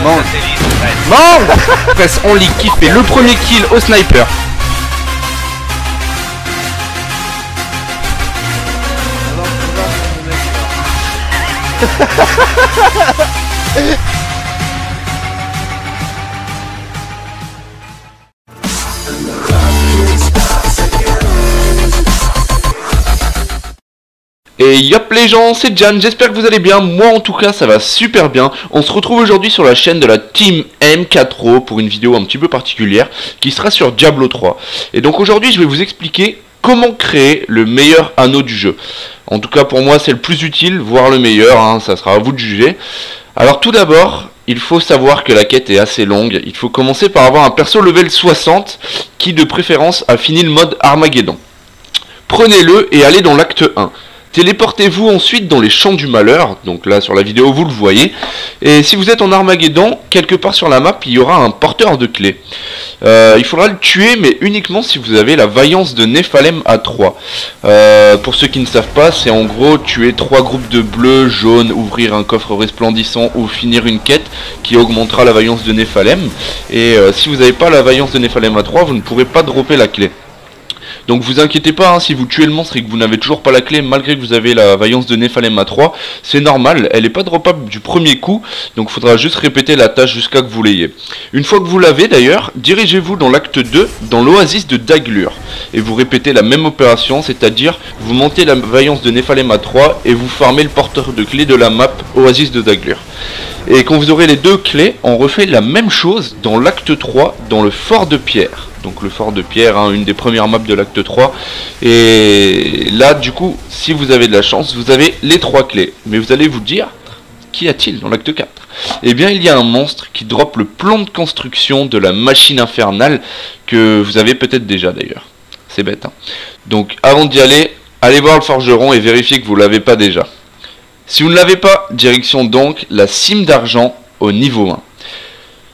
Mange. Mange. Press only qui fait le premier kill au sniper. Et yop les gens, c'est Jan, j'espère que vous allez bien, moi en tout cas ça va super bien. On se retrouve aujourd'hui sur la chaîne de la Team M4O pour une vidéo un petit peu particulière qui sera sur Diablo 3. Et donc aujourd'hui je vais vous expliquer comment créer le meilleur anneau du jeu. En tout cas pour moi c'est le plus utile, voire le meilleur, hein, ça sera à vous de juger. Alors tout d'abord, il faut savoir que la quête est assez longue, il faut commencer par avoir un perso level 60 qui de préférence a fini le mode Armageddon. Prenez-le et allez dans l'acte 1. Téléportez-vous ensuite dans les champs du malheur, donc là sur la vidéo vous le voyez, et si vous êtes en Armageddon, quelque part sur la map il y aura un porteur de clés. Il faudra le tuer mais uniquement si vous avez la vaillance de Nephalem à 3. Pour ceux qui ne savent pas, c'est en gros tuer 3 groupes de bleus, jaunes, ouvrir un coffre resplendissant ou finir une quête qui augmentera la vaillance de Nephalem. Et si vous n'avez pas la vaillance de Nephalem à 3, vous ne pourrez pas dropper la clé. Donc vous inquiétez pas, hein, si vous tuez le monstre et que vous n'avez toujours pas la clé malgré que vous avez la vaillance de Nephalem à 3, c'est normal, elle n'est pas droppable du premier coup, donc il faudra juste répéter la tâche jusqu'à que vous l'ayez. Une fois que vous l'avez d'ailleurs, dirigez-vous dans l'acte 2, dans l'oasis de Daglur, et vous répétez la même opération, c'est-à-dire vous montez la vaillance de Nephalem à 3 et vous farmez le porteur de clé de la map oasis de Daglur. Et quand vous aurez les deux clés, on refait la même chose dans l'acte 3, dans le fort de pierre. Donc le fort de pierre, hein, une des premières maps de l'acte 3. Et là, du coup, si vous avez de la chance, vous avez les 3 clés. Mais vous allez vous dire, qu'y a-t-il dans l'acte 4? Eh bien, il y a un monstre qui drop le plan de construction de la machine infernale, que vous avez peut-être déjà d'ailleurs. C'est bête, hein. Donc avant d'y aller, allez voir le forgeron et vérifiez que vous l'avez pas déjà. Si vous ne l'avez pas, direction donc la cime d'argent au niveau 1.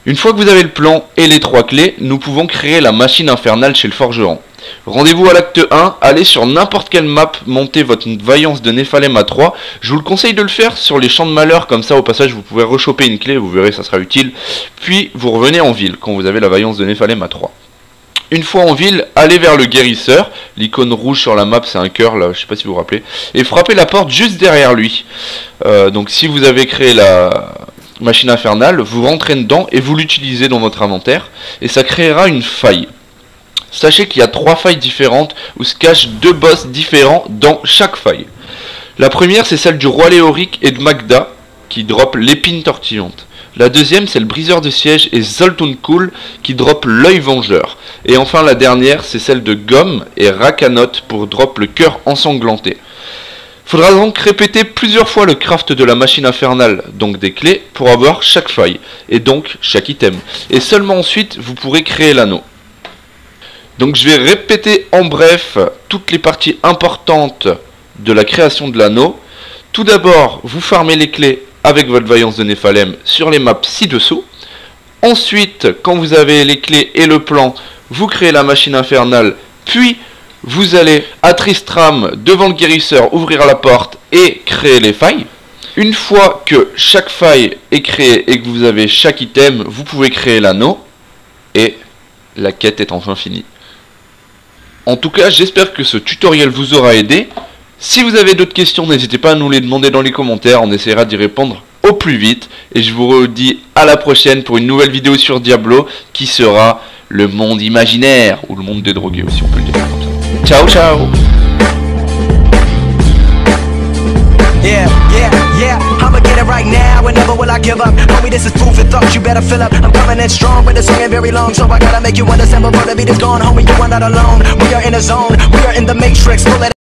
Une fois que vous avez le plan et les 3 clés, nous pouvons créer la machine infernale chez le forgeron. Rendez-vous à l'acte 1, allez sur n'importe quelle map, montez votre vaillance de Nephalem à 3. Je vous le conseille de le faire sur les champs de malheur, comme ça au passage vous pouvez rechoper une clé, vous verrez ça sera utile. Puis vous revenez en ville quand vous avez la vaillance de Nephalem à 3. Une fois en ville, allez vers le guérisseur, l'icône rouge sur la map c'est un cœur là, je sais pas si vous vous rappelez, et frappez la porte juste derrière lui. Donc si vous avez créé la machine infernale, vous rentrez dedans et vous l'utilisez dans votre inventaire, et ça créera une faille. Sachez qu'il y a 3 failles différentes où se cachent 2 boss différents dans chaque faille. La première c'est celle du roi Léoric et de Magda, qui drop l'épine tortillante. La deuxième c'est le briseur de siège et Zoltun-Kulle qui drop l'œil vengeur. Et enfin la dernière c'est celle de Gomme et Rakanot pour drop le cœur ensanglanté. Faudra donc répéter plusieurs fois le craft de la machine infernale, donc des clés, pour avoir chaque faille, et donc chaque item. Et seulement ensuite vous pourrez créer l'anneau. Donc je vais répéter en bref toutes les parties importantes de la création de l'anneau. Tout d'abord vous farmez les clés avec votre vaillance de Nephalem sur les maps ci-dessous. Ensuite, quand vous avez les clés et le plan, vous créez la machine infernale, puis vous allez à Tristram devant le guérisseur ouvrir la porte et créer les failles. Une fois que chaque faille est créée et que vous avez chaque item, vous pouvez créer l'anneau et la quête est enfin finie. En tout cas, j'espère que ce tutoriel vous aura aidé. Si vous avez d'autres questions, n'hésitez pas à nous les demander dans les commentaires, on essaiera d'y répondre au plus vite. Et je vous redis à la prochaine pour une nouvelle vidéo sur Diablo qui sera le monde imaginaire, ou le monde des drogués aussi on peut le dire comme ça. Ciao ciao. Yeah, yeah, yeah, I'ma get it right now, and never will I give up. Homie, this is food for thought, you better fill up. I'm coming in strong, but the song ain't very long, so I gotta make you understand before the beat is gone. Homie, you are not alone, we are in a zone, we are in the matrix, pull it